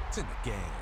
It's in the game.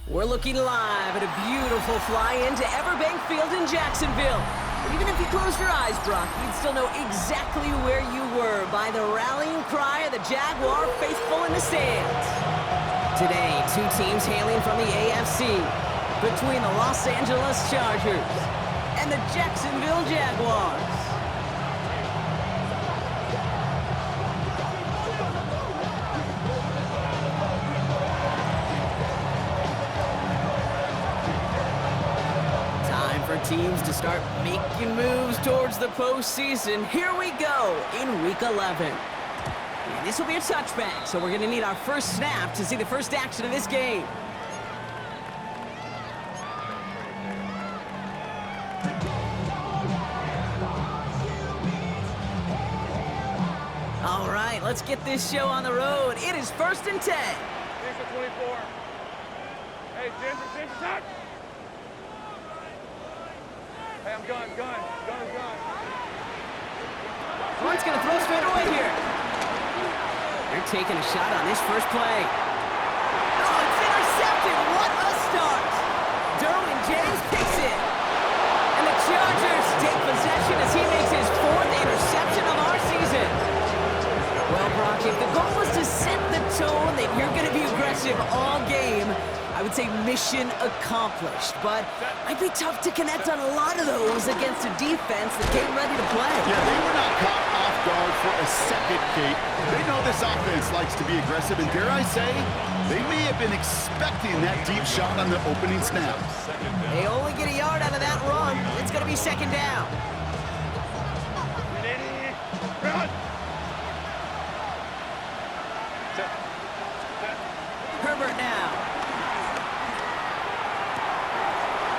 We're looking live at a beautiful fly-in to Everbank Field in Jacksonville. But even if you closed your eyes, Brock, you'd still know exactly where you were by the rallying cry of the Jaguar faithful in the stands. Today, two teams hailing from the AFC, between the Los Angeles Chargers and the Jacksonville Jaguars. For teams to start making moves towards the postseason. Here we go in Week 11. And this will be a touchback, so we're going to need our first snap to see the first action of this game. All right, right, let's get this show on the road. It is 1st and 10. Here's the 24. Hey, Ginger, touch! Hey, I'm gun. Front's gonna throw straight away here. They're taking a shot on this first play. Oh, it's intercepted. What a start. Derwin James picks it. And the Chargers take possession as he makes his 4th interception of our season. Well, Brock, if the goal was to set the tone that you're going to be aggressive all game, I would say mission accomplished. But I'd be tough to connect on a lot of those against a defense that came ready to play. Yeah, they were not caught off guard for a second, Kate. They know this offense likes to be aggressive, and dare I say, they may have been expecting that deep shot on the opening snap. They only get a yard out of that run. It's going to be 2nd down. Run! Herbert now.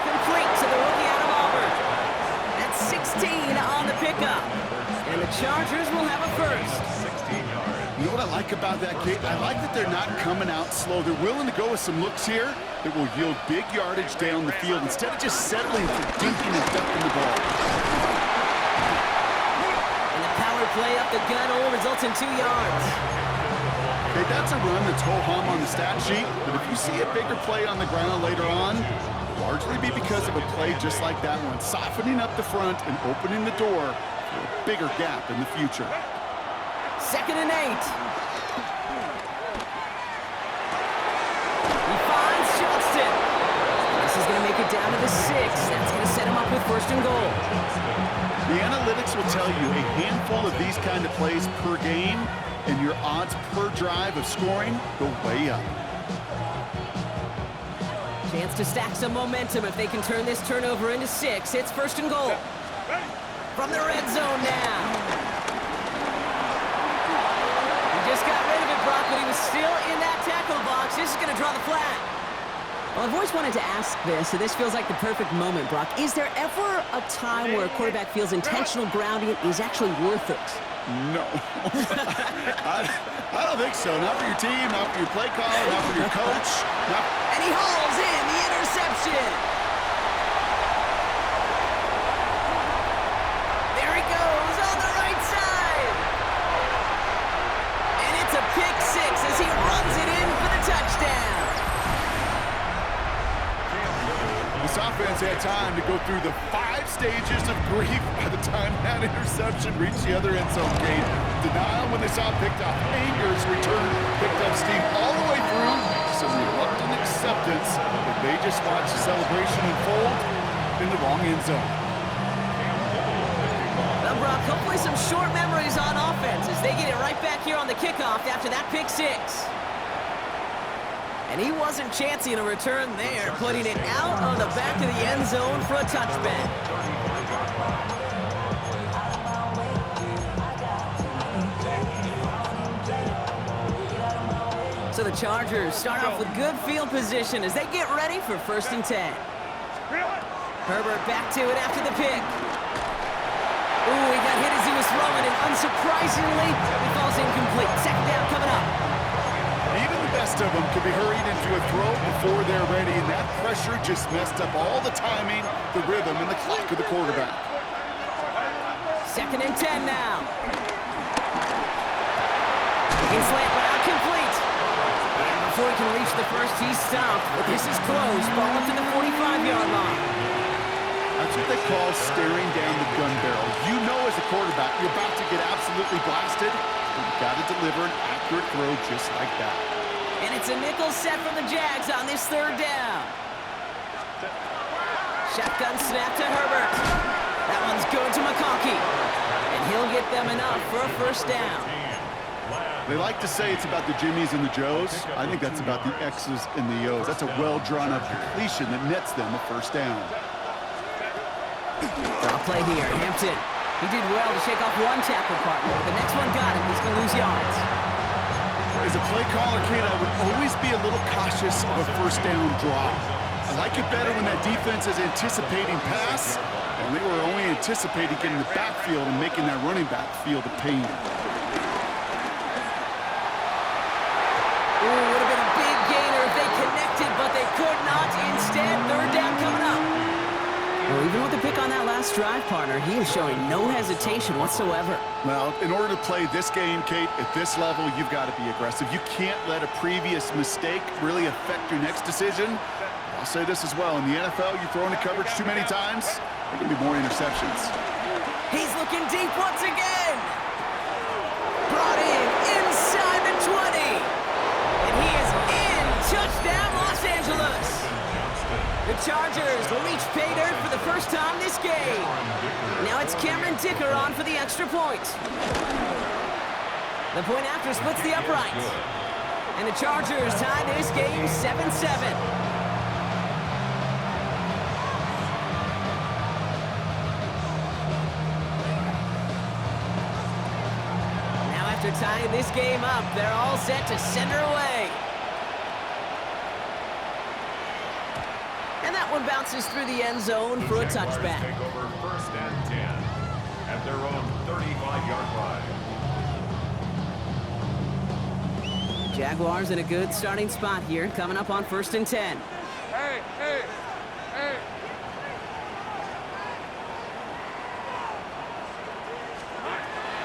Complete to the rookie out of Auburn. That's 16 on the pickup. And the Chargers will have a first. 16 yards. You know what I like about that, Kate? I like that they're not coming out slow. They're willing to go with some looks here that will yield big yardage down the field instead of just settling for dinking and ducking the ball. And the power play up the gun only results in 2 yards. Okay, that's a run that's ho-hum on the stat sheet, but if you see a bigger play on the ground later on, largely be because of a play just like that one, softening up the front and opening the door for a bigger gap in the future. 2nd and 8. He finds Johnston. This is going to make it down to the 6. That's going to set him up with 1st and goal. The analytics will tell you a handful of these kind of plays per game, and your odds per drive of scoring go way up. Chance to stack some momentum if they can turn this turnover into 6. It's 1st and goal. From the red zone now. Just got rid of it, Brock, but he was still in that tackle box. This is going to draw the flag. Well, I've always wanted to ask this, so this feels like the perfect moment, Brock. Is there ever a time where a quarterback feels intentional grounding is actually worth it? No. I don't think so. Not for your team, not for your play caller, not for your coach. And he hauls in the interception. There he goes on the right side. And it's a pick 6 as he runs it in for the touchdown. This offense had time to go through the 5 stages of grief by the time that interception reached the other end zone gate. Denial when they saw it picked up. Anger's return picked up steam all the way through. Some reluctant acceptance that they just watched the celebration unfold in the wrong end zone. Well, Brock, hopefully some short memories on offense as they get it right back here on the kickoff after that pick 6. And he wasn't chancing a return there, putting it out on the back of the end zone for a touchback. So the Chargers start off with good field position as they get ready for 1st and 10. Herbert back to it after the pick. Ooh, he got hit as he was throwing, and unsurprisingly, it falls incomplete. 2nd down coming up. Even the best of them could be hurried into a throw before they're ready, and that pressure just messed up all the timing, the rhythm, and the clock of the quarterback. 2nd and 10 now. In slant route complete. And before he can reach the first, he's stopped. But this is close. Ball up to the 45-yard line. That's what they call staring down the gun barrel. You know as a quarterback, you're about to get absolutely blasted, but you've got to deliver an accurate throw just like that. And it's a nickel set from the Jags on this 3rd down. Shotgun snap to Herbert. That one's going to McConkey. And he'll get them enough for a 1st down. They like to say it's about the Jimmies and the Joes. I think that's about the X's and the O's. That's a well-drawn-up completion that nets them a 1st down. Draw play here. Hampton. He did well to shake off one tackle partner, but the next one got him. He's going to lose yards. As a play caller, kid, I would always be a little cautious of a 1st down draw. I like it better when that defense is anticipating pass, and they were only anticipating getting the backfield and making that running back feel the pain. could not. Instead, third down coming up. Well, even with the pick on that last drive, partner, he is showing no hesitation whatsoever. Well, in order to play this game, Kate, at this level, you've got to be aggressive. You can't let a previous mistake really affect your next decision. I'll say this as well. In the NFL, you throw into coverage too many times, there can be more interceptions. He's looking deep once again. Brought in inside the 20. And he is in. Touchdown, Los Angeles. The Chargers reach pay dirt for the first time this game. Now it's Cameron Dicker on for the extra point. The point after splits the upright. And the Chargers tie this game 7-7. After tying this game up, they're all set to send her away. And that one bounces through the end zone for a touchback. Take over first and 10 at their own 35-yard line. Jaguars in a good starting spot here, coming up on first and 10. Hey, hey, hey.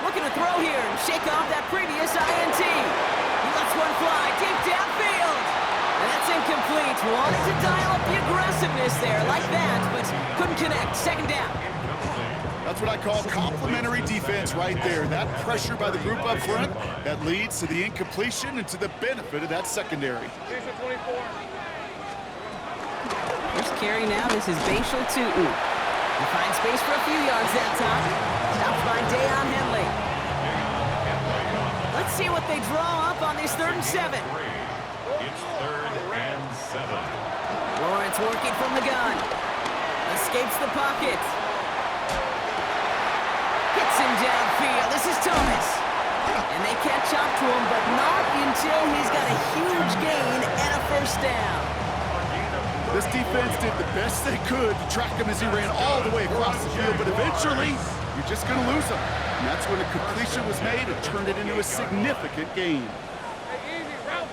Looking to throw here and shake off that previous INT. He lets one fly deep downfield. And that's incomplete. Wanted to dial up the aggressiveness there like that, but couldn't connect. Second down. That's what I call complimentary defense right there. That pressure by the group up front, that leads to the incompletion and to the benefit of that secondary. Jason 24. First carry now, this is Bashal Tootin. He finds space for a few yards that time. Stopped by Dayon Henley. Let's see what they draw up on this 3rd and 7. It's 3rd and 7. Lawrence working from the gun. Escapes the pocket. Hits him downfield. This is Thomas. And they catch up to him, but not until he's got a huge gain and a first down. This defense did the best they could to track him as he ran all the way across the field, but eventually, you're just going to lose him. And that's when a completion was made and turned it into a significant gain. Hey, easy. Route.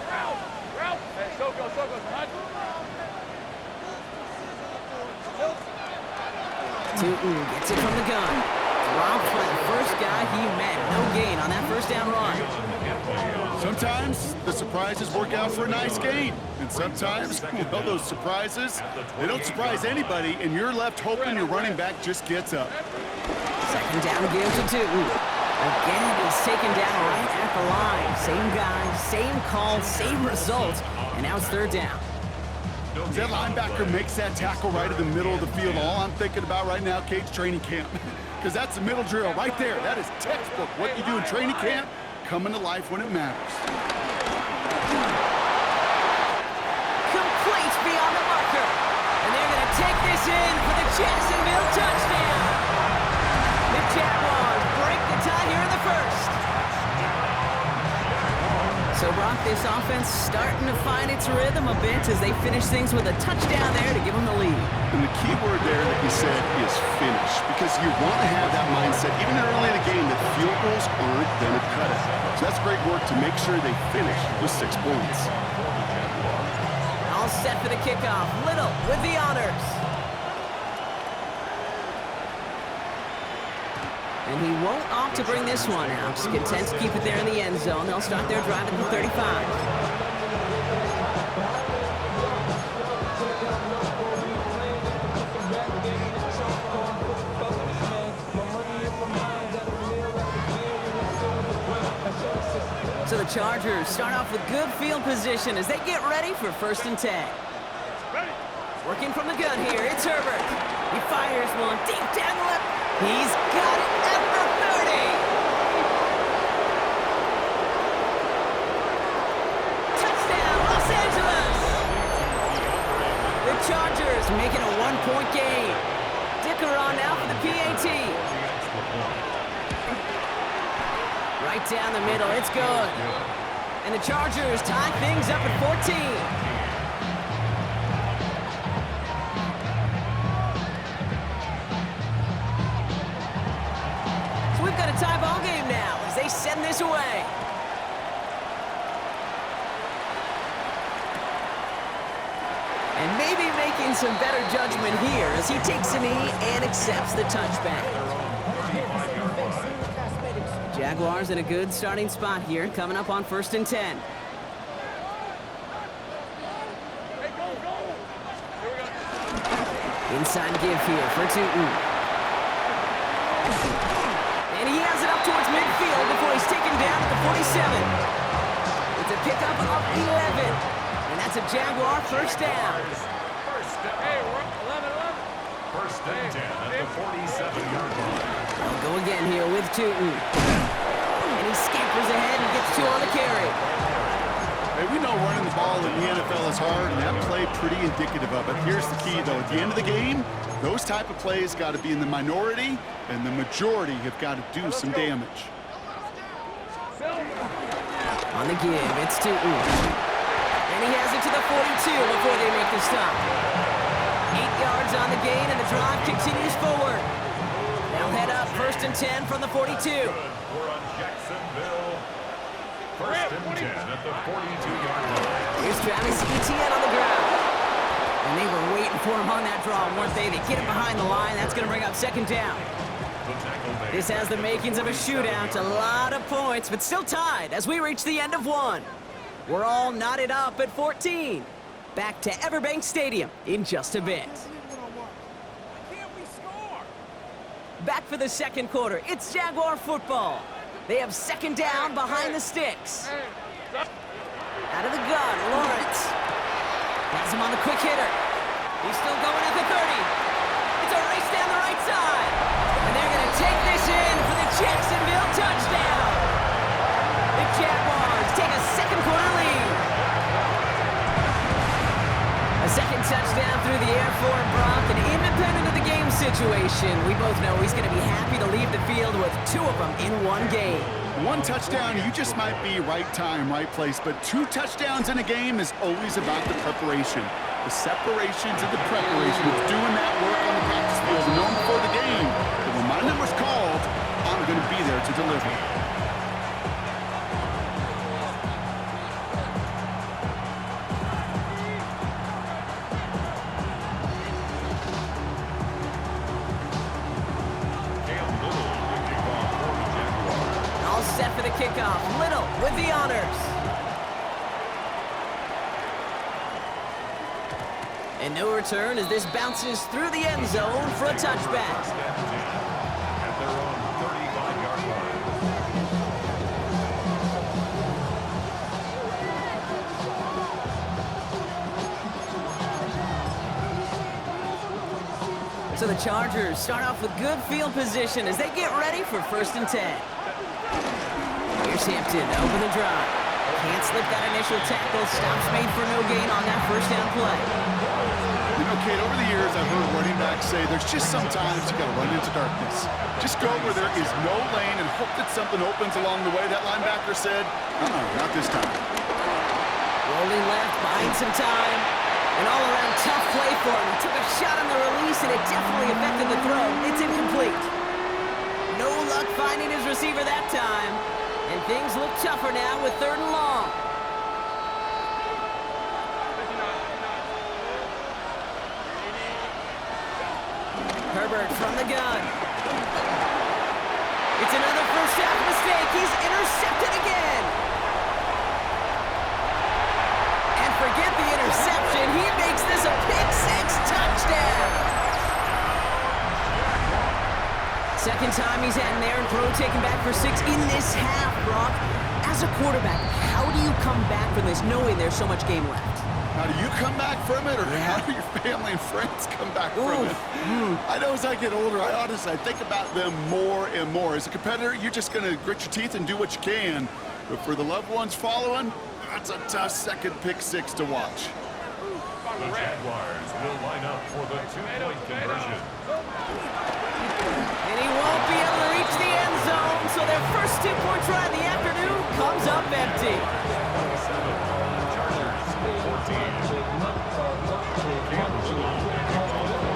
Hey, so goes. Hunt. Tootin gets it from the gun. Dropped by the first guy he met. No gain on that first down run. Sometimes the surprises work out for a nice gain. And sometimes, well, those surprises, they don't surprise anybody, and you're left hoping your running back just gets up. Second down again to Tootin. Again, he's taken down right at the line. Same guy, same call, same result. And now it's 3rd down. As that linebacker makes that tackle right in the middle of the field, all I'm thinking about right now, Kate's training camp. Because that's the middle drill right there. That is textbook. What you do in training camp, coming to life when it matters. Complete beyond the marker. And they're going to take this in for the Jacksonville touchdown. The Jaguars break the tie here in the first. So, Brock, this offense starting to find its rhythm a bit as they finish things with a touchdown there to give them the lead. And the key word there that you said is finish, because you want to have that mindset, even early in the game, that field goals aren't going to cut it. So that's great work to make sure they finish with 6 points. All set for the kickoff. Little with the honors. And he won't opt to bring this one out. Just content to keep it there in the end zone. They'll start their drive at the 35. So the Chargers start off with good field position as they get ready for 1st and 10. Working from the gun here, it's Herbert. He fires one deep down the left. He's got it at the 30. Touchdown, Los Angeles. The Chargers making a 1-point game. Dicker on now for the PAT. Right down the middle, it's good. And the Chargers tie things up at 14. We've got a tie ball game now as they send this away. And maybe making some better judgment here as he takes a knee and accepts the touchback. Jaguars in a good starting spot here, coming up on 1st and 10. Inside give here for Tootin. And he has it up towards midfield before he's taken down at the 47. It's a pickup of 11. And that's a Jaguar first down. Hey, we're 11-11. First and 10 at the 47-yard line. They'll go again here with Tootin. And he scampers ahead and gets 2 on the carry. Hey, we know running the ball in the NFL is hard, and that play pretty indicative of it. Here's the key, though. At the end of the game, those type of plays got to be in the minority, and the majority have got to do some damage. On the give, it's Tootin. And he has it to the 42 before they make the stop. 8 yards on the gain, and the drive continues forward. They'll head up 1st and 10 from the 42. Good for a Jacksonville. First and 10 at the 42-yard line. Here's Travis Etienne on the ground. And they were waiting for him on that draw, weren't they? They get him behind the line. That's going to bring up 2nd down. This has the makings of a shootout. A lot of points, but still tied as we reach the end of one. We're all knotted up at 14. Back to Everbank Stadium in just a bit. Back for the 2nd quarter. It's Jaguar football. They have 2nd down behind the sticks. Out of the gun, Lawrence. Has him on the quick hitter. He's still going at the 30. It's a race down the right side. And they're going to take this in for the Jacksonville touchdown. The Jaguars take a 2nd quarter lead. A 2nd touchdown through the air for Brock, and independent of the game situation, we both know he's going to be happy to leave the field with 2 of them in one game. 1 touchdown, you just might be right time, right place, but 2 touchdowns in a game is always about the preparation. The separation to the preparation of doing that work on the practice field, known before the game. But when my number's called, I'm going to be there to deliver. Set for the kickoff. Little with the honors. And no return as this bounces through the end zone for a touchback. At their own 35-yard line. So the Chargers start off with good field position as they get ready for 1st and 10. Here's Hampton to open the drive. Can't slip that initial tackle. Stops made for no gain on that 1st down play. You know, Kate, over the years, I've heard running backs say there's just sometimes you got to run into darkness. Just go where there is no lane and hope that something opens along the way. That linebacker said, not this time. Rolling left, buying some time. An all-around tough play for him. He took a shot on the release, and it definitely affected the throw. It's incomplete. No luck finding his receiver that time. And things look tougher now with 3rd and long. Herbert from the gun. It's another first half mistake. He's intercepted again. And forget the interception. He makes this a pick-6 touchdown. 2nd time he's had an errant throw taken back for 6 in this half, Brock. As a quarterback, how do you come back from this knowing there's so much game left? How do you come back from it, or how do your family and friends come back from it? I know as I get older, I think about them more and more. As a competitor, you're just going to grit your teeth and do what you can. But for the loved ones following, that's a tough 2nd pick-6 to watch. The Jaguars will line up for the 2-point conversion. And he won't be able to reach the end zone, so their first 2-point try of the afternoon comes up empty.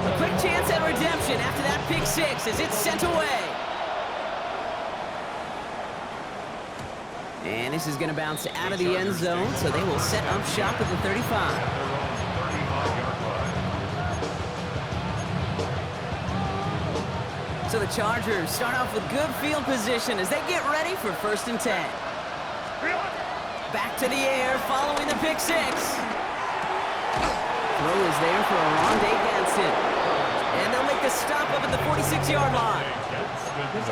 A quick chance at redemption after that pick-6 as it's sent away. And this is going to bounce out of the end zone, so they will set up shop at the 35. So the Chargers start off with good field position as they get ready for 1st and 10. Back to the air following the pick six. Throw is there for a Rondé Gadsden. And they'll make the stop up at the 46-yard line.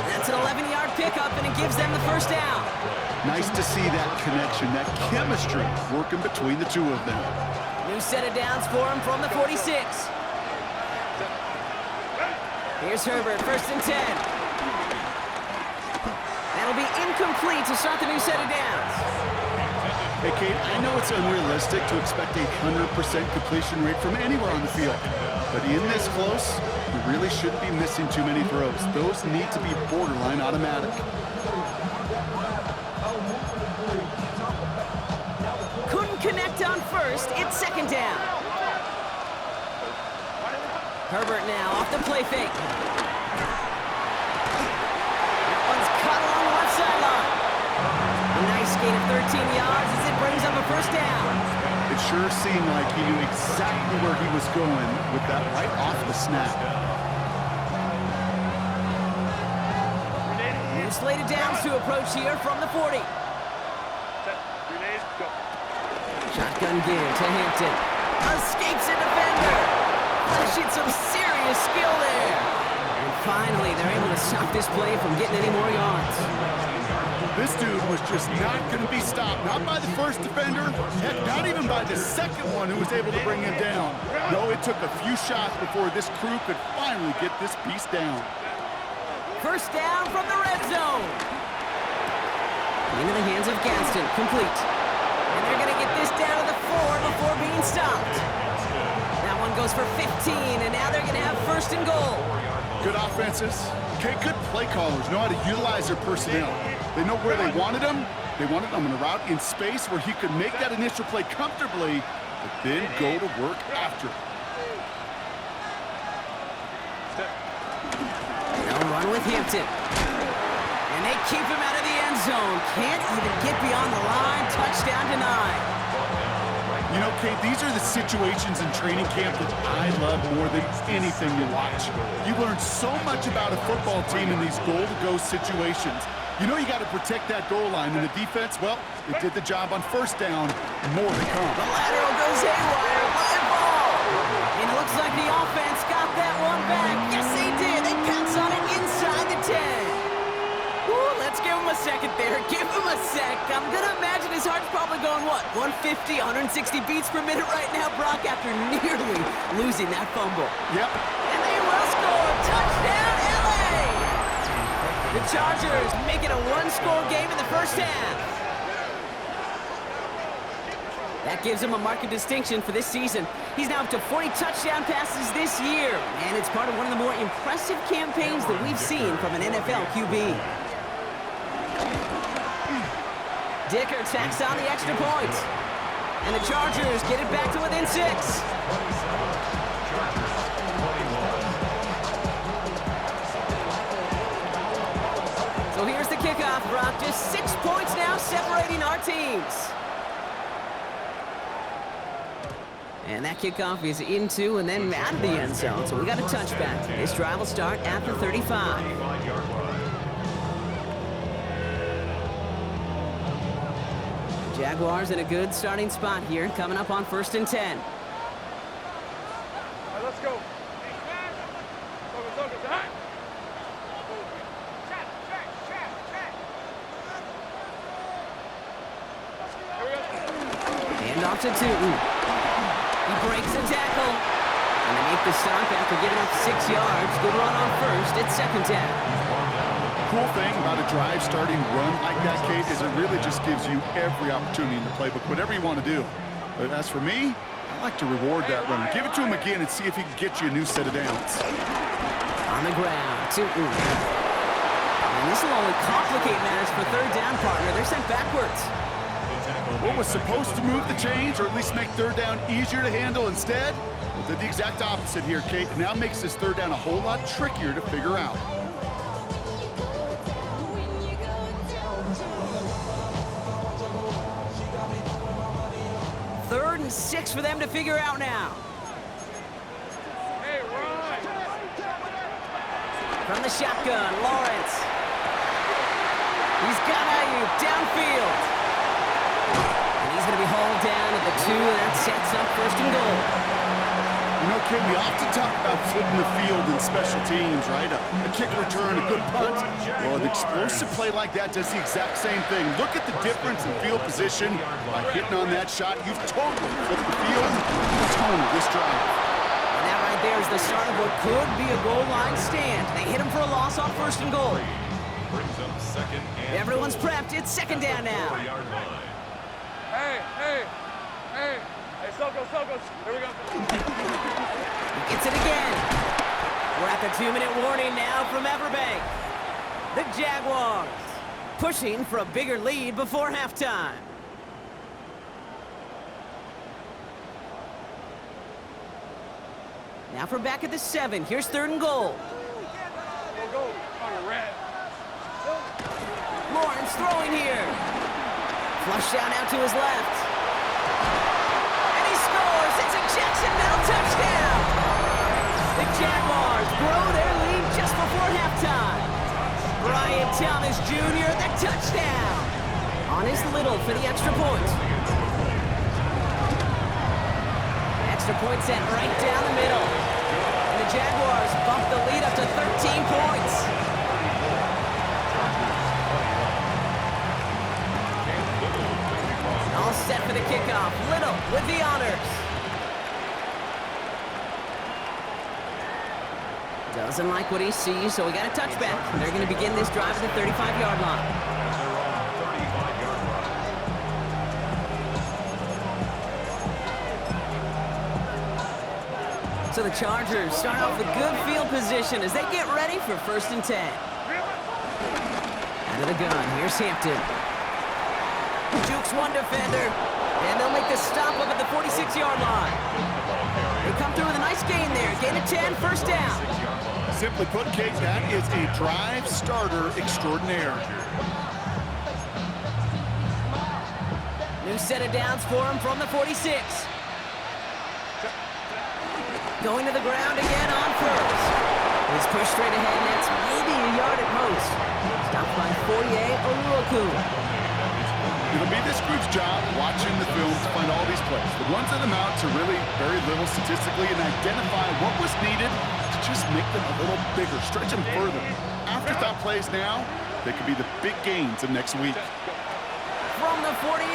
That's an 11-yard pickup, and it gives them the 1st down. Nice to see that connection, that chemistry working between the two of them. New set of downs for him from the 46. Here's Herbert, 1st and 10. That'll be incomplete to start the new set of downs. Hey, Kate, I know it's unrealistic to expect a 100% completion rate from anywhere on the field. But in this close, you really shouldn't be missing too many throws. Those need to be borderline automatic. Couldn't connect on 1st. It's 2nd down. Herbert now off the play fake. That one's cut along the left sideline. A nice gain of 13 yards as it brings up a 1st down. It sure seemed like he knew exactly where he was going with that right off the snap. New slated downs to approach here from the 40. Shotgun give to Hampton. Escapes a defender. Flashing some serious skill there. And finally, they're able to stop this play from getting any more yards. This dude was just not going to be stopped. Not by the first defender. Heck, not even by the second one who was able to bring him down. No, it took a few shots before this crew could finally get this piece down. 1st down from the red zone. Into the hands of Gadsden, complete. And they're going to get this down to the 4 before being stopped. That one goes for 15, and now they're going to have 1st and goal. Good offenses. Okay, good play callers know how to utilize their personnel. They know where they wanted him. They wanted him in a route in space where he could make that initial play comfortably, but then go to work after. They'll run with Hampton. And they keep him out of the end zone. Can't even get beyond the line. Touchdown denied. You know, Kate, these are the situations in training camp that I love more than anything you watch. You learn so much about a football team in these goal-to-go situations. You know you got to protect that goal line, and the defense, well, it did the job on 1st down. More to come. The lateral goes haywire. Live ball. And it looks like the offense got that one back. Yes, they did. They pounce on it inside the 10. Ooh, let's give him a second there. Give him a sec. I'm going to imagine his heart's probably going, what, 150, 160 beats per minute right now, Brock, after nearly losing that fumble. Yep. And they will score. Touchdown, L.A. The Chargers make it a 1-score game in the 1st half. That gives him a mark of distinction for this season. He's now up to 40 touchdown passes this year, and it's part of one of the more impressive campaigns that we've seen from an NFL QB. Dicker tacks on the extra point, and the Chargers get it back to within 6. So here's the kickoff, Brock. Just 6 points now separating our teams. And that kickoff is into and then out of the end zone. So we got a touchback. This drive will start at the 35. Jaguars in a good starting spot here, coming up on 1st and 10. All right, let's go. Hand off to Tootin. He breaks a tackle. And they make the stop after giving up 6 yards. Good run on 1st. It's 2nd down. Cool thing about a drive starting run like that, Kate, is it really just gives you every opportunity in the playbook, whatever you want to do. But as for me, I like to reward that runner. Give it to him again and see if he can get you a new set of downs. On the ground, Tootin. And this will only complicate matters for 3rd down, partner. They're sent backwards. What was supposed to move the chains, or at least make 3rd down easier to handle instead, well, did the exact opposite here, Kate. It now makes this 3rd down a whole lot trickier to figure out. Third and 6 for them to figure out now. Hey, run! From the shotgun. Lawrence. He's got Ayuk downfield. And he's going to be hauled down at the 2, and that sets up first and goal. You know, Kid, we often talk about flipping the field in special teams, right? A kick return, a good punt. Well, an explosive play like that does the exact same thing. Look at the difference in field position. By hitting on that shot, you've totally flipped the field, the tone of this drive. And that right there is the start of what could be a goal line stand. They hit him for a loss on first and goal. Brings up second and Everyone's prepped. It's second down now. 4-yard line. Hey, Soko, here we go. He gets it again. We're at the 2-minute warning now from Everbank. The Jaguars pushing for a bigger lead before halftime. Now from back at the 7. Here's 3rd and goal. Go. On red. Lawrence throwing here. Flush down out to his left. And he scores. It's a Jacksonville touchdown. The Jaguars grow their lead just before halftime. Brian Thomas Jr., the touchdown. On his little for the extra point. Extra point sent right down the middle. And the Jaguars bump the lead up to 13 points. All set for the kickoff. Little with the honors. Doesn't like what he sees, so we got a touchback. They're going to begin this drive at the 35-yard line. They're on the 35-yard line. So the Chargers start off with good field position as they get ready for 1st and 10. Out of the gun, here's Hampton. Jukes one defender, and they'll make the stop up at the 46-yard line. They come through with a nice gain there. Gain of 10, first down. Simply put, Kate, that is a drive starter extraordinaire. New set of downs for him from the 46. Going to the ground again on first. He's pushed straight ahead, and that's maybe a yard at most. Stopped by Foye Oluoku. It'll be this group's job watching the film to find all these plays. The ones that amount to really very little statistically and identify what was needed to just make them a little bigger, stretch them further. Afterthought plays now, they could be the big gains of next week. From the 48.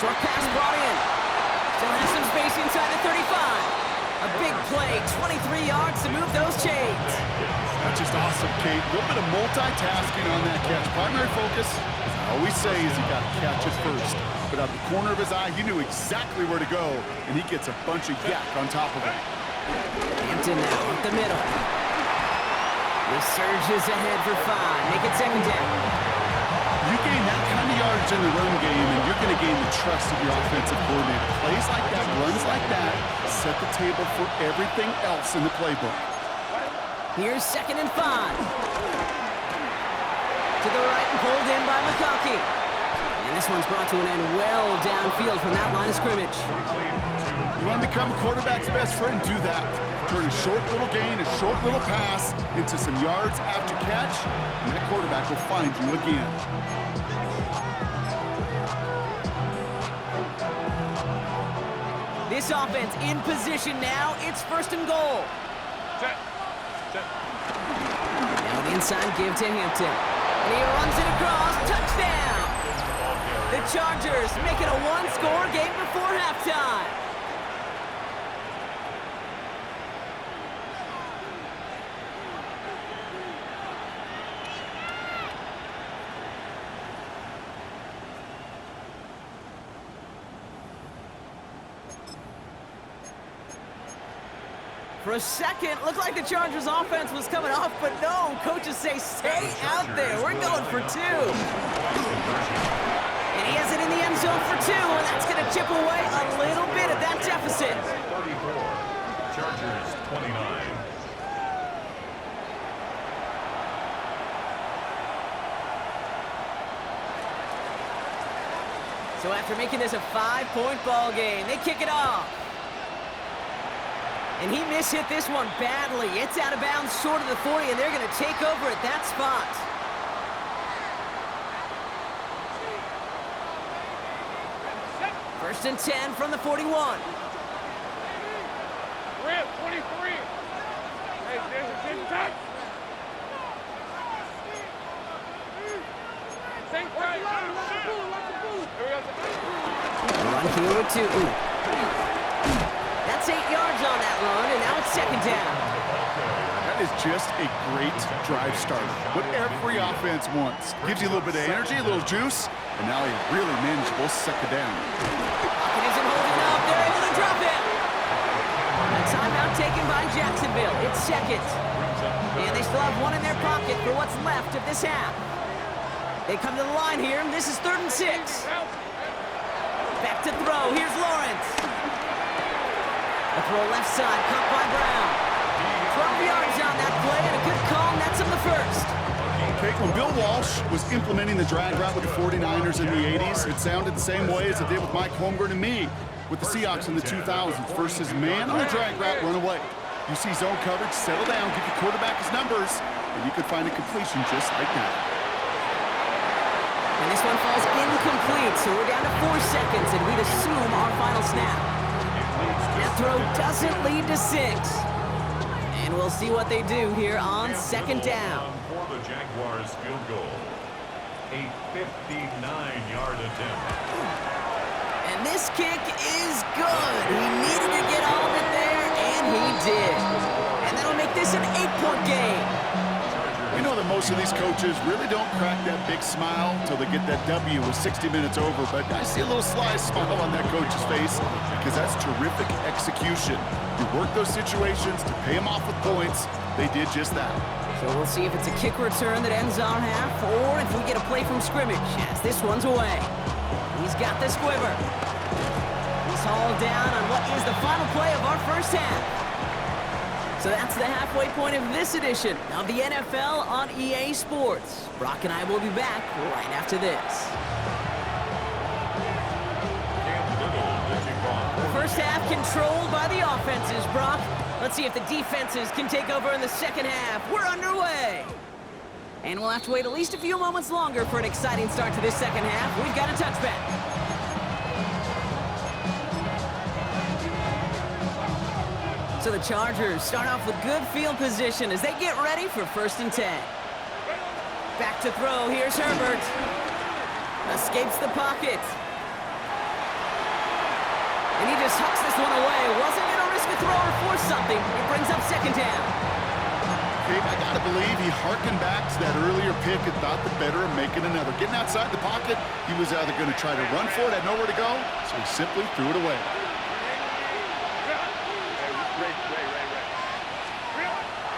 Short pass brought in. Still has some space inside the 35. A big play, 23 yards to move those chains. That's just awesome, Kate. A little bit of multitasking on that catch. Primary focus, as I always say, is you got to catch it first. But out of the corner of his eye, he knew exactly where to go, and he gets a bunch of yak on top of it. Hampton now up the middle. He surges ahead for 5. Make it second down. You gain that kind of yardage in the run game, and you're going to gain the trust of your offensive coordinator. Plays like that, runs like that, set the table for everything else in the playbook. Here's 2nd and 5. To the right and pulled in by McConkey. And this one's brought to an end well downfield from that line of scrimmage. You want to become a quarterback's best friend? Do that. Turn a short little gain, a short little pass into some yards after catch, and that quarterback will find you again. This offense in position now. It's 1st and goal. Now the inside give to Hampton. And he runs it across. Touchdown! The Chargers make it a one-score game before halftime. For a second, looked like the Chargers offense was coming off, but no, coaches say stay out there. We're going for 2. And he has it in the end zone for 2, and that's going to chip away a little bit at that deficit. 34, Chargers 29. So after making this a 5-point ball game, they kick it off. And he mishit this one badly. It's out of bounds short of the 40, and they're going to take over at that spot. First and 10 from the 41. Rip, 23. Hey, there's a big touch. Same time. Run here with 2. That's 8 yards on that run, and now it's second down. That is just a great drive starter. What every offense wants. Gives you a little bit of energy, a little juice, and now a really manageable second down. Pocket isn't holding up. They're able to drop it. A timeout taken by Jacksonville. It's second. And they still have one in their pocket for what's left of this half. They come to the line here, and this is 3rd and 6. Back to throw. Here's Lawrence. A throw left side, caught by Brown. 12 yards on that play, and a good call, and that's him the first. Okay, when Bill Walsh was implementing the drag route with the 49ers in the 80s, it sounded the same way as it did with Mike Holmgren and me with the Seahawks in the 2000s. Versus man on the drag route, run away. You see zone coverage, settle down, give your quarterback his numbers, and you could find a completion just like that. And this one falls incomplete, so we're down to 4 seconds, and we'd assume our final snap. That throw doesn't lead to 6. And we'll see what they do here on second down. For the Jaguars field goal. A 59-yard attempt. And this kick is good. He needed to get all of it there, and he did. And that'll make this an 8-point game. We know that most of these coaches really don't crack that big smile until they get that W with 60 minutes over, but I see a little sly smile on that coach's face because that's terrific execution. You work those situations to pay them off with points. They did just that. So we'll see if it's a kick return that ends our half, or if we get a play from scrimmage as this one's away. He's got the squiver. He's hauled down on what is the final play of our first half. So that's the halfway point of this edition of the NFL on EA Sports. Brock and I will be back right after this. The first half controlled by the offenses, Brock. Let's see if the defenses can take over in the second half. We're underway. And we'll have to wait at least a few moments longer for an exciting start to this second half. We've got a touchback. So the Chargers start off with good field position as they get ready for 1st and 10. Back to throw. Here's Herbert. Escapes the pocket. And he just hucks this one away. Wasn't going to risk a throw or force something. It brings up second down. Gabe, I got to believe he harkened back to that earlier pick and thought the better of making another. Getting outside the pocket, he was either going to try to run for it, had nowhere to go, so he simply threw it away.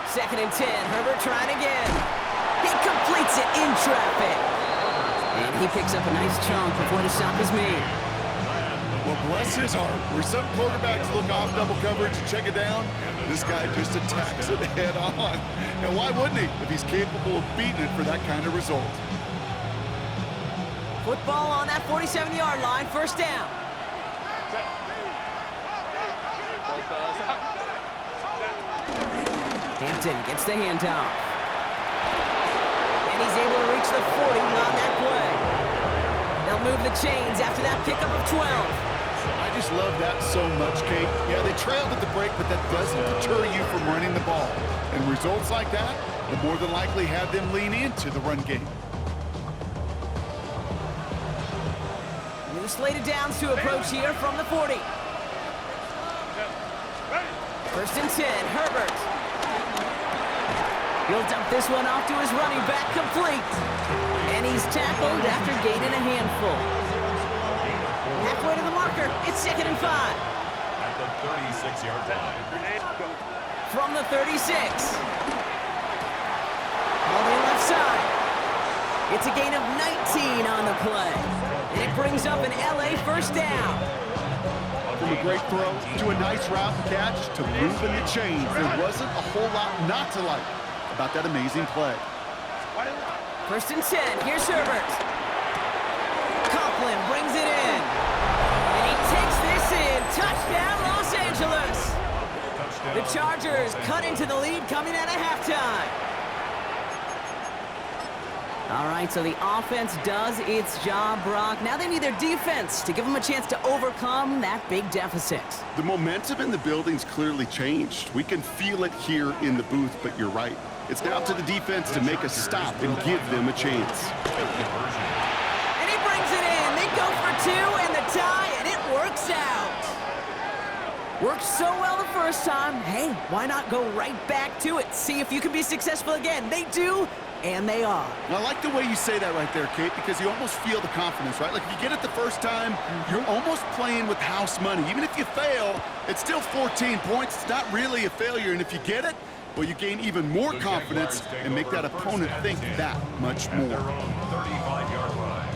Second and 10, Herbert trying again. He completes it in traffic. And he picks up a nice chunk before the stop is made. Well, bless his heart. Where some quarterbacks look off double coverage and check it down, this guy just attacks it head on. And why wouldn't he if he's capable of beating it for that kind of result? Football on that 47-yard line, first down. Hampton gets the handoff. And he's able to reach the 40 on that play. They'll move the chains after that pickup of 12. I just love that so much, Kate. Yeah, they trailed at the break, but that doesn't deter you from running the ball. And results like that will more than likely have them lean into the run game. New slated downs to approach here from the 40. First and 10, Herbert. He'll dump this one off to his running back, complete. And he's tackled after gaining a handful. Halfway to the marker, it's 2nd and 5. At the 36-yard line. From the 36. All the left side. It's a gain of 19 on the play. And it brings up an LA first down. From a great throw to a nice route and catch to moving the chains, there wasn't a whole lot not to like about that amazing play. First and 10, here's Herbert. Coughlin brings it in. And he takes this in. Touchdown, Los Angeles. The Chargers cut into the lead coming out of halftime. All right, so the offense does its job, Brock. Now they need their defense to give them a chance to overcome that big deficit. The momentum in the building's clearly changed. We can feel it here in the booth, but you're right. It's now up to the defense to make a stop and give them a chance. And he brings it in. They go for two and the tie, and it works out. Worked so well the first time. Hey, why not go right back to it? See if you can be successful again. They do. And they are. I like the way you say that right there, Kate, because you almost feel the confidence, right? Like if you get it the first time, you're almost playing with house money. Even if you fail, it's still 14 points. It's not really a failure. And if you get it, well, you gain even more confidence and make that opponent think that much more. 35-yard line.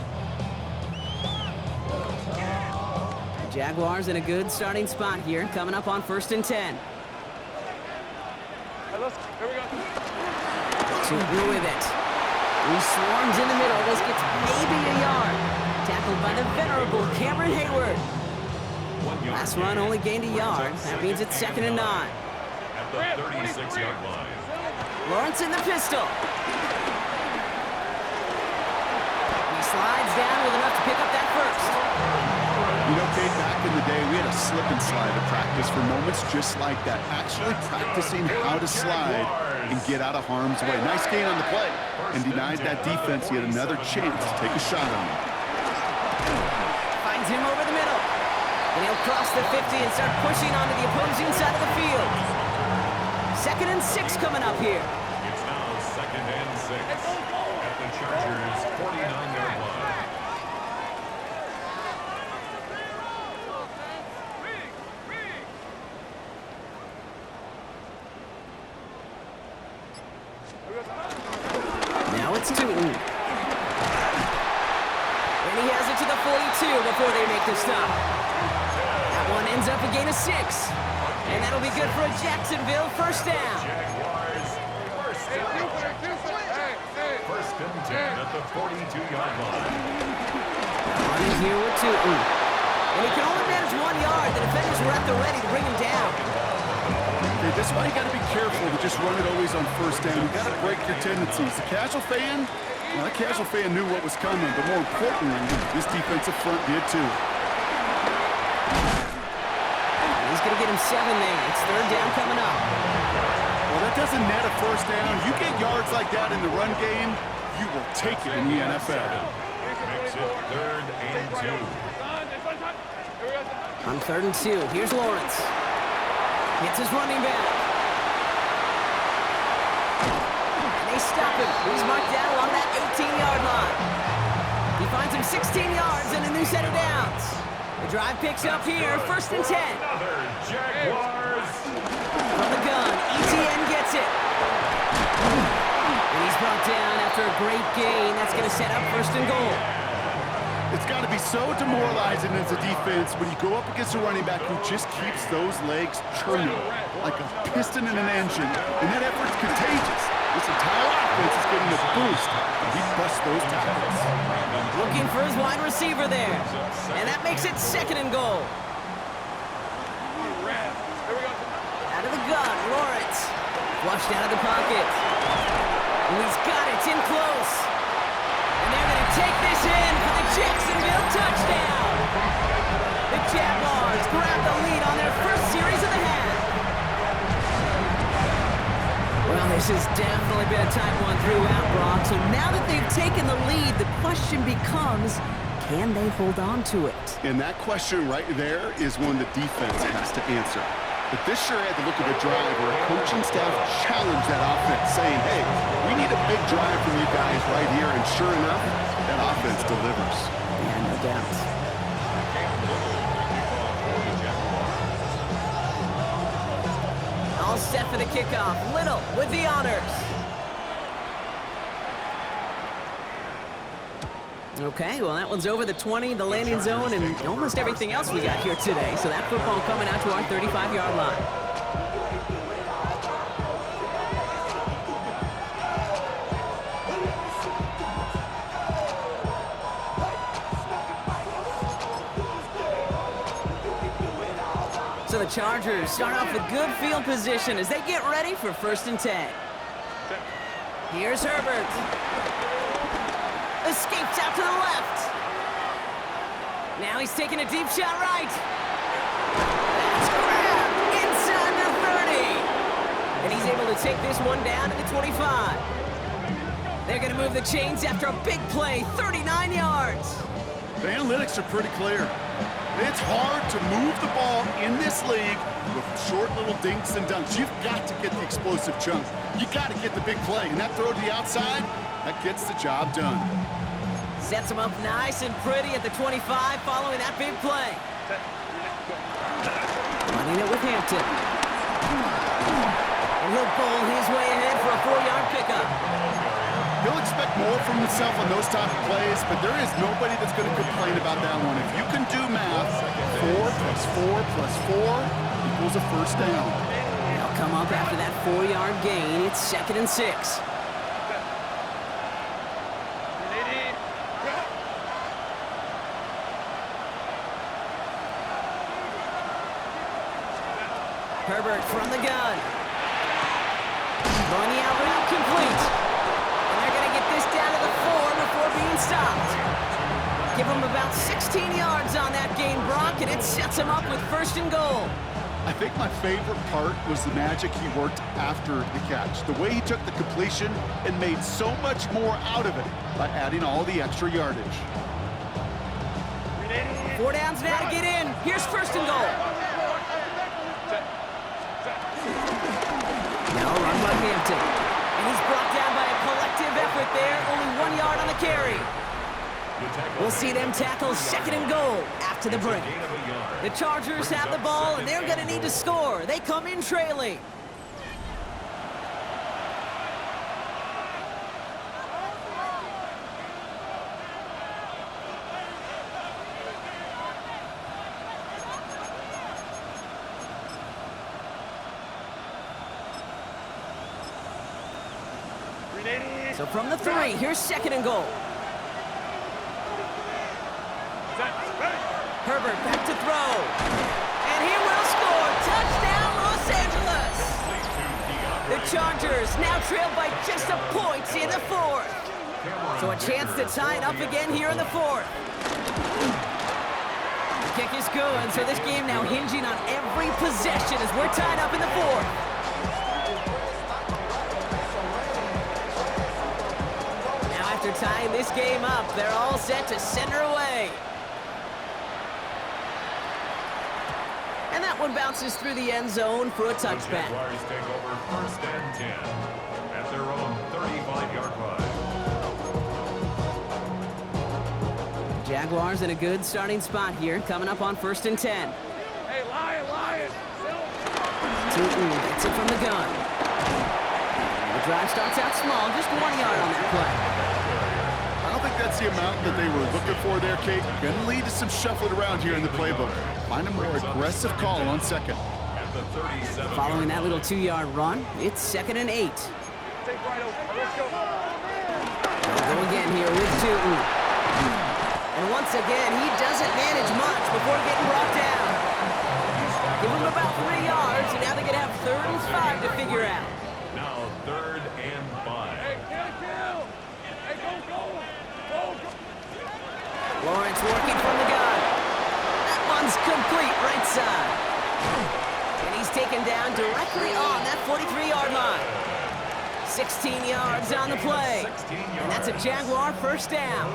The Jaguars in a good starting spot here, coming up on 1st and 10. Here we go. Shooting with it. He swarms in the middle. This gets maybe a yard. Tackled by the venerable Cameron Hayward. Last run only gained a yard. That means it's 2nd and 9. At the 36-yard line. Lawrence in the pistol. He slides down with enough to pick up that first. You know, Kate, back in the day, we had a slip and slide at practice for moments just like that. Actually practicing how to slide and get out of harm's way. Nice gain on the play, and denied that defense yet another chance to take a shot on him. Finds him over the middle. And he'll cross the 50 and start pushing onto the opposing side of the field. 2nd and 6 coming up here. It's now 2nd and 6 at the Chargers' 49-yard line. Now it's Tootin. And he has it to the 42 before they make the stop. That one ends up a gain of 6. And that'll be good for a Jacksonville first down. Jaguars, first down. First and 10 at the 42-yard line. Running here with Tootin. And he can only manage 1 yard. The defenders were at the ready to bring him down. Okay, this is why you got to be careful to just run it always on first down. You got to break your tendencies. The casual fan, well, that casual fan knew what was coming, but more importantly, this defensive front did too. And he's going to get him 7 there. It's 3rd down coming up. Well, that doesn't net a first down. You get yards like that in the run game, you will take it in the NFL. Makes it 3rd and 2. On 3rd and 2, here's Lawrence. Gets his running back. And they stop him. He's marked down along that 18-yard line. He finds him 16 yards and a new set of downs. The drive picks up here, 1st and 10. Another Jaguars. From the gun, ETN gets it. And he's brought down after a great gain. That's going to set up 1st and goal. It's got to be so demoralizing as a defense when you go up against a running back who just keeps those legs churning like a piston in an engine, and that effort's contagious. This entire offense is getting a boost, and he busts those tackles. Looking for his wide receiver there. And that makes it 2nd and goal. Out of the gun, Lawrence. Flushed out of the pocket. And he's got it, it's in close. And they're going to take this in for the Jacksonville touchdown. The Jaguars grab the lead on their first series of the half. Well, this has definitely been a tight one throughout, Brock. So now that they've taken the lead, the question becomes, can they hold on to it? And that question right there is one the defense has to answer. But this sure had the look of a drive where a coaching staff challenged that offense, saying, hey, we need a big drive from you guys right here. And sure enough, that offense delivers. Yeah, no doubt. All set for the kickoff. Little with the honors. Okay, well, that one's over the 20, the landing zone, and almost everything else we got here today. So that football coming out to our 35-yard line. So the the Chargers start off with good field position as they get ready for 1st and 10. Here's Herbert. Escapes out to the left. Now he's taking a deep shot right. That's grabbed inside the 30. And he's able to take this one down to the 25. They're going to move the chains after a big play, 39 yards. The analytics are pretty clear. It's hard to move the ball in this league with short little dinks and dunks. You've got to get the explosive chunk. You got to get the big play. And that throw to the outside, that gets the job done. Sets him up nice and pretty at the 25 following that big play. Running it with Hampton. And he'll bowl his way ahead for a 4-yard pickup. He'll expect more from himself on those type of plays, but there is nobody that's going to complain about that one. If you can do math, 4 plus 4 plus 4 equals a first down. They'll come up after that 4-yard gain. It's 2nd and 6. Herbert from the gun. Throwing the out route complete. And they're going to get this down to the 4 before being stopped. Give him about 16 yards on that gain, Brock, and it sets him up with 1st and goal. I think my favorite part was the magic he worked after the catch. The way he took the completion and made so much more out of it by adding all the extra yardage. 4 downs now to get in. Here's 1st and goal. Now run by Hampton. And he's brought down by a collective effort there. Only 1 yard on the carry. We'll see them tackle 2nd and goal after the break. The Chargers have the ball, and they're going to need to score. They come in trailing. So from the 3, here's 2nd and goal. Herbert back to throw. And he will score. Touchdown, Los Angeles. The Chargers now trail by just a point in the 4th. So a chance to tie it up again here in the 4th. The kick is good, so this game now hinging on every possession as we're tied up in the 4th. After tying this game up, they're all set to center away. And that one bounces through the end zone for a touchback. The Jaguars take over 1st and 10 at their own 35-yard line. Jaguars in a good starting spot here, coming up on 1st and 10. Hey, Lion! Tootin gets it from the gun. The drive starts out small, just 1 yard on that play. I don't think that's the amount that they were looking for there, Kate. Going to lead to some shuffling around here in the playbook. Find a more aggressive call on 2nd. Following that little 2-yard run, it's 2nd and 8. Take right over. Let's go. They'll go again here with Tootin. And once again, he doesn't manage much before getting brought down. Give him about 3 yards, and now they're going to have 3rd and 5 to figure out. Now 3rd and 5. Hey, kill! Hey, go! Lawrence working from the gun. That one's complete right side. And he's taken down directly on that 43-yard line. 16 yards on the play. And that's a Jaguar 1st down.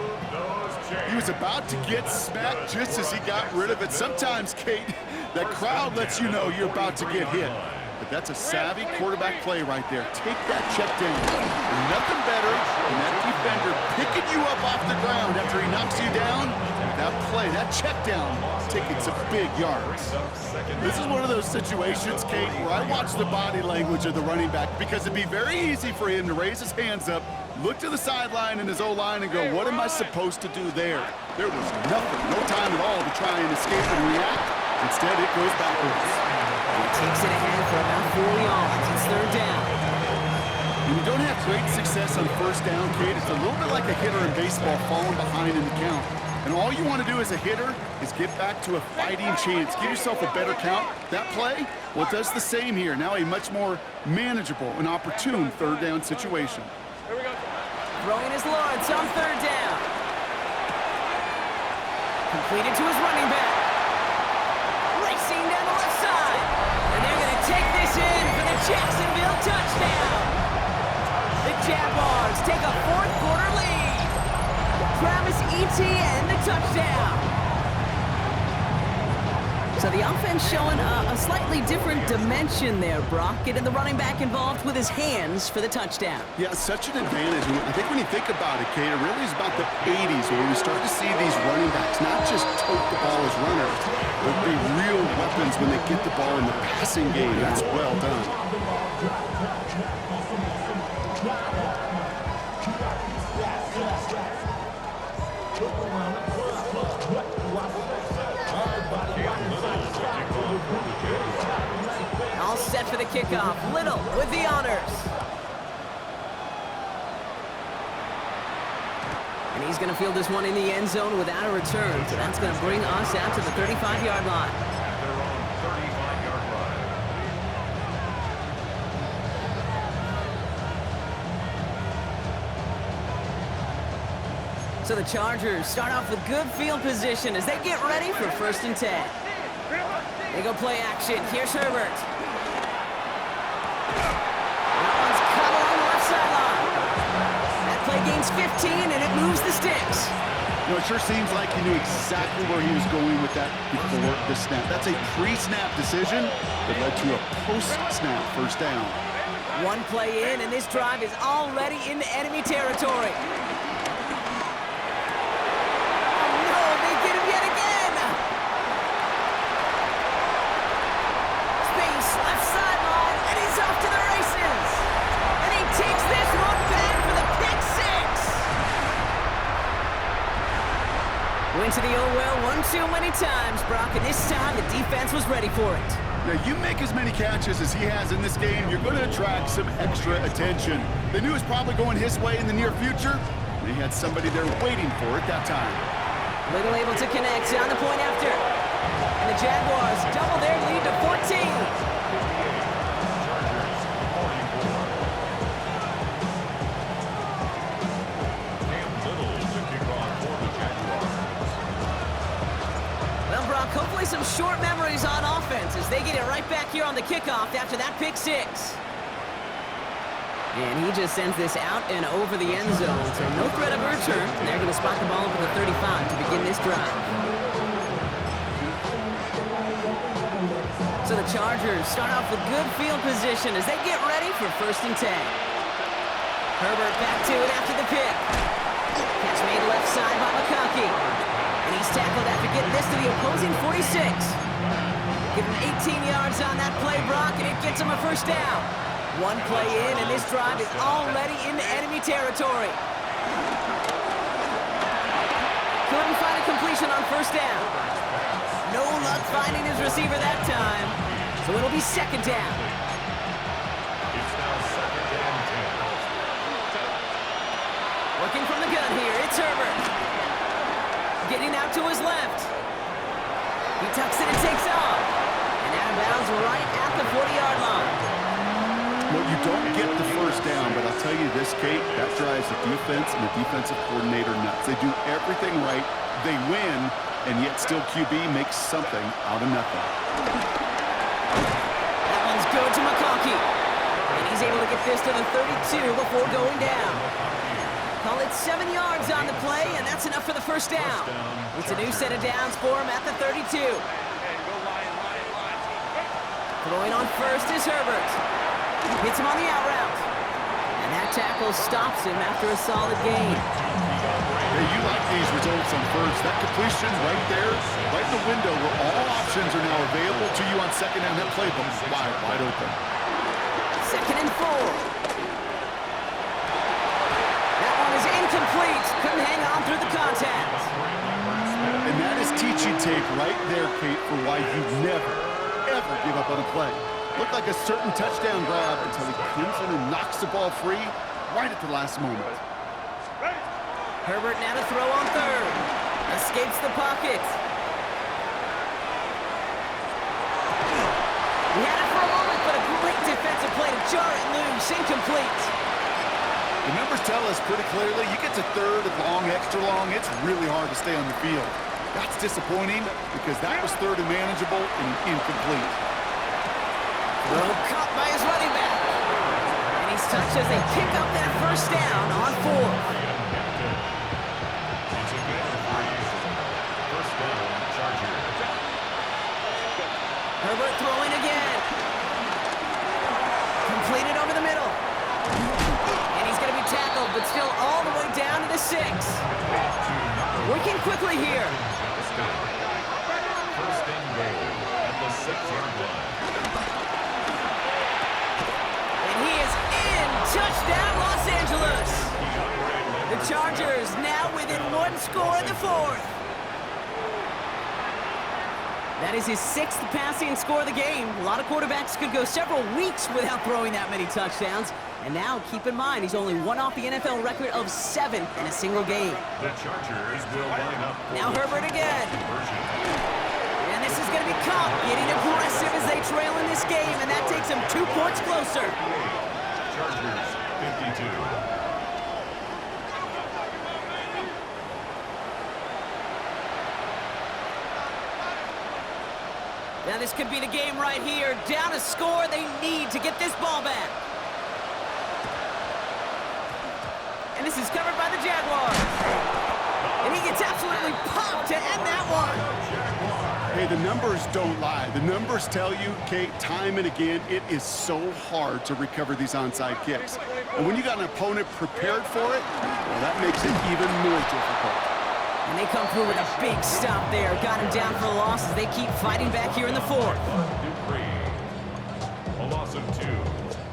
He was about to get smacked just as he got rid of it. Sometimes, Kate, that crowd lets you know you're about to get hit. But that's a savvy quarterback play right there. Take that check down. Nothing better than that defender picking you up off the ground after he knocks you down. That play, that check down, taking some big yards. This is one of those situations, Kate, where I watch the body language of the running back because it'd be very easy for him to raise his hands up, look to the sideline in his O-line and go, what am I supposed to do there? There was nothing, no time at all to try and escape and react. Instead, it goes backwards. He takes it ahead for about 4 yards. It's 3rd down. When you don't have great success on 1st down, Kate, it's a little bit like a hitter in baseball falling behind in the count. And all you want to do as a hitter is get back to a fighting chance. Give yourself a better count. That play, well, it does the same here. Now a much more manageable and opportune third down situation. Here we go. Throwing his Lawrence on third down. Completed to his running back. Racing down the left side. And they're going to take this in for the Jacksonville touchdown. The Jaguars take a fourth-quarter lead. Travis Etienne, the touchdown. So the offense showing a slightly different dimension there, Brock. Getting the running back involved with his hands for the touchdown. Yeah, such an advantage. I think when you think about it, Kate, it really is about the 80s where we start to see these running backs not just tote the ball as runners, but be real weapons when they get the ball in the passing game. That's well done. All set for the kickoff. Little with the honors. And he's going to field this one in the end zone without a return. So that's going to bring us out to the 35-yard line. At their own 35-yard line. So the Chargers start off with good field position as they get ready for 1st and 10. They go play action. Here's Herbert. That one's cut along the left sideline. That play gains 15, and it moves the sticks. You know, it sure seems like he knew exactly where he was going with that before the snap. That's a pre-snap decision that led to a post-snap first down. One play in, and this drive is already into enemy territory. Went to the old well one too many times, Brock, and this time the defense was ready for it. Now, you make as many catches as he has in this game, you're going to attract some extra attention. They knew it was probably going his way in the near future. They had somebody there waiting for it that time. Little able to connect on the point after. And the Jaguars double their lead to 14. Hopefully some short memories on offense as they get it right back here on the kickoff after that pick six. And he just sends this out and over the end zone, so no threat of a return. They're going to spot the ball over the 35 to begin this drive. So the Chargers start off with good field position as they get ready for 1st and 10. Herbert back to it after the pick. Catch made left side by McConkey. And he's tackled after getting this to the opposing 46. Give him 18 yards on that play, Brock, and it gets him a first down. One play in, and this drive is already into enemy territory. Couldn't find a completion on 1st down. No luck finding his receiver that time. So it'll be 2nd down. It's now 2nd and 10. Working from the gun here, it's Herbert. Getting out to his left. He tucks it and takes off. And out of bounds right at the 40-yard line. Well, you don't get the first down, but I'll tell you this, Kate, that drives the defense and the defensive coordinator nuts. They do everything right. They win, and yet still QB makes something out of nothing. That one's good to McConkey. And he's able to get this to the 32 before going down. Call it 7 yards on the play, and that's enough for the first down. It's a new set of downs for him at the 32. Throwing on first is Herbert. Hits him on the out route. And that tackle stops him after a solid gain. Hey, you like these results on first. That completion right there, right in the window where all options are now available to you on 2nd down. That playbook is wide open. 2nd and 4. Incomplete. Couldn't hang on through the contact. And that is teaching tape right there, Kate, for why you never, ever give up on a play. Looked like a certain touchdown grab until he comes in and knocks the ball free right at the last moment. Herbert now to throw on 3rd. Escapes the pocket. He had it for a moment, but a great defensive play to jar it loose. Incomplete. The numbers tell us pretty clearly, you get to third and long, extra long, it's really hard to stay on the field. That's disappointing because that was third and manageable and incomplete. Throw caught by his running back. And he's touched as they pick up that first down on 4th. Herbert throwing again. Completed over the middle. And he's going to be tackled, but still all the way down to the 6. Working quickly here. First and goal at the 6-yard line. And he is in. Touchdown, Los Angeles. The Chargers now within 1 score in the 4th. That is his 6th passing score of the game. A lot of quarterbacks could go several weeks without throwing that many touchdowns. And now, keep in mind, he's only one off the NFL record of 7 in a single game. The Chargers will line up. Now Herbert again. And this is going to be Cobb getting aggressive as they trail in this game, and that takes him 2 points closer. Chargers 52. Now this could be the game right here. Down a score, they need to get this ball back. And this is covered by the Jaguars. And he gets absolutely popped to end that one. Hey, the numbers don't lie. The numbers tell you, Kate, time and again, it is so hard to recover these onside kicks. And when you got an opponent prepared for it, well, that makes it even more difficult. And they come through with a big stop there. Got him down for a loss as they keep fighting back here in the 4th. A loss of 2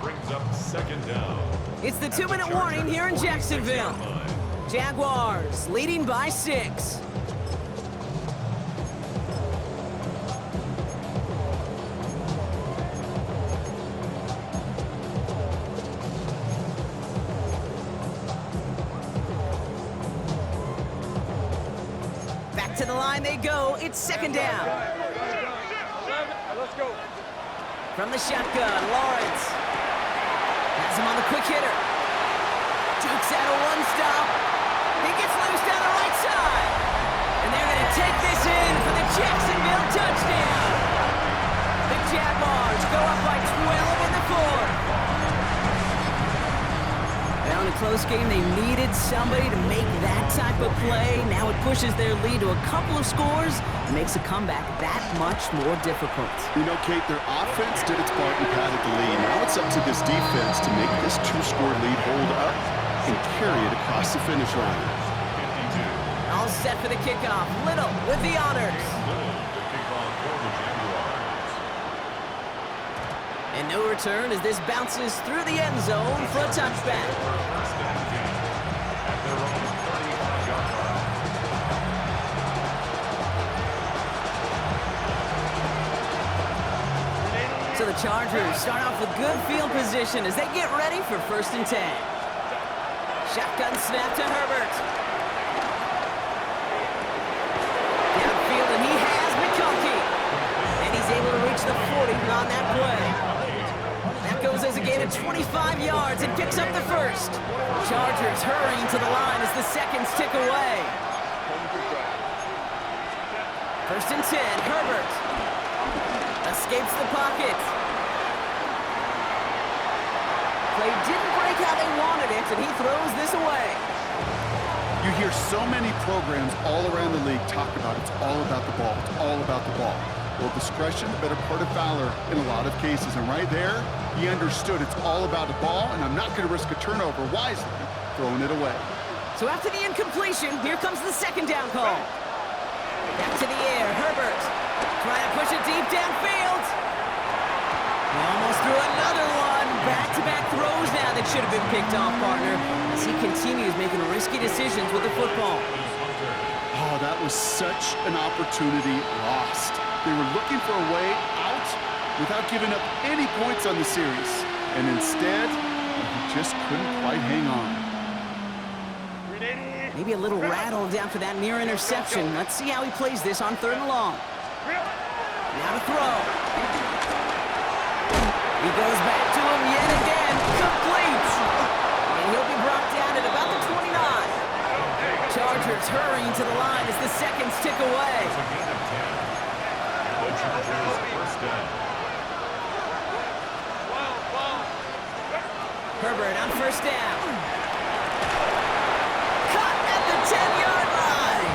brings up 2nd down. It's the 2-minute warning here in Jacksonville. Jaguars leading by 6. Back to the line they go. It's 2nd down. Let's go. From the shotgun, Lawrence. Has him on the quick hitter. Jukes out a 1-stop. He gets loose down the right side. And they're going to take this in for the Jacksonville touchdown. The Jaguars go up by 12 in the 4th. Now in a close game, they needed somebody to make that type of play. Now it pushes their lead to a couple of scores and makes a comeback that much more difficult. You know, Kate, their offense did its part and padded the lead. Now it's up to this defense to make this 2-score lead hold up and carry it across the finish line. All set for the kickoff. Little with the honors. And no return as this bounces through the end zone for a touchback. So the Chargers start off with good field position as they get ready for 1st and 10. Shotgun snap to Herbert. Downfield, and he has McConkey. And he's able to reach the 40 on that play. That goes as a gain of 25 yards and picks up the 1st. Chargers hurrying to the line as the seconds tick away. 1st and 10, Herbert. Escapes the pocket. Play didn't break how they wanted it, and he throws this away. You hear so many programs all around the league talk about it's all about the ball. It's all about the ball. Well, discretion, the better part of valor in a lot of cases. And right there, he understood it's all about the ball, and I'm not going to risk a turnover wisely, throwing it away. So after the incompletion, here comes the 2nd down call. Back to the air, Herbert. Trying to push it deep downfield. He almost threw another one. Back-to-back throws now that should have been picked off, partner, as he continues making risky decisions with the football. Oh, that was such an opportunity lost. They were looking for a way out without giving up any points on the series. And instead, he just couldn't quite hang on. Maybe a little rattled after that near interception. Let's see how he plays this on 3rd and long. Now to throw. He goes back to him yet again. Complete. And he'll be brought down at about the 29. Chargers hurrying to the line as the seconds tick away. The Chargers first down. Herbert on 1st down. Cut at the 10-yard line.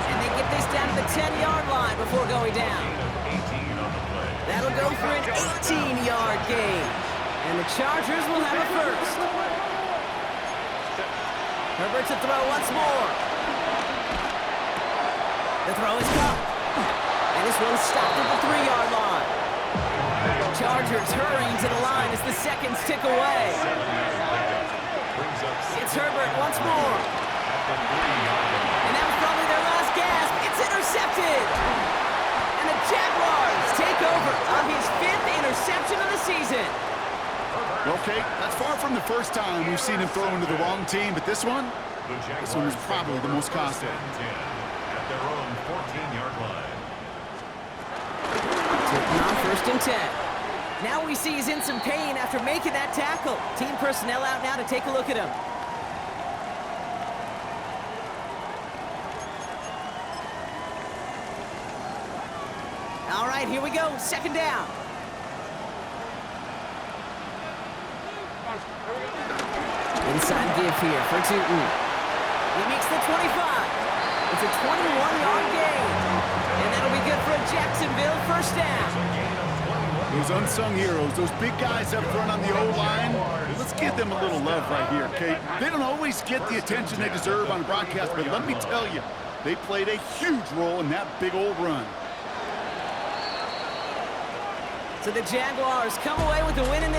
And they get this down to the 10-yard line before going down. 18 on the play. That'll go for an 18-yard gain. And the Chargers will have a first. Herbert to throw once more. The throw is caught. And this one's stopped at the 3-yard line. Chargers hurrying to the line as the seconds tick away. It's Herbert once more. And that was probably their last gasp. It's intercepted. And the Jaguars take over on his 5th interception of the season. Okay, that's far from the first time we've seen him throw into the wrong team, but this one was probably the most costly. At their own 14-yard line. Taking on 1st and 10. Now we see he's in some pain after making that tackle. Team personnel out now to take a look at him. All right, here we go. 2nd down. Inside give here for Tootin. He makes the 25. It's a 21-yard gain. And that'll be good for a Jacksonville first down. Those unsung heroes, those big guys up front on the O-line, let's give them a little love right here, okay? They don't always get the attention they deserve on broadcast, but let me tell you, they played a huge role in that big old run. So the Jaguars come away with the win in this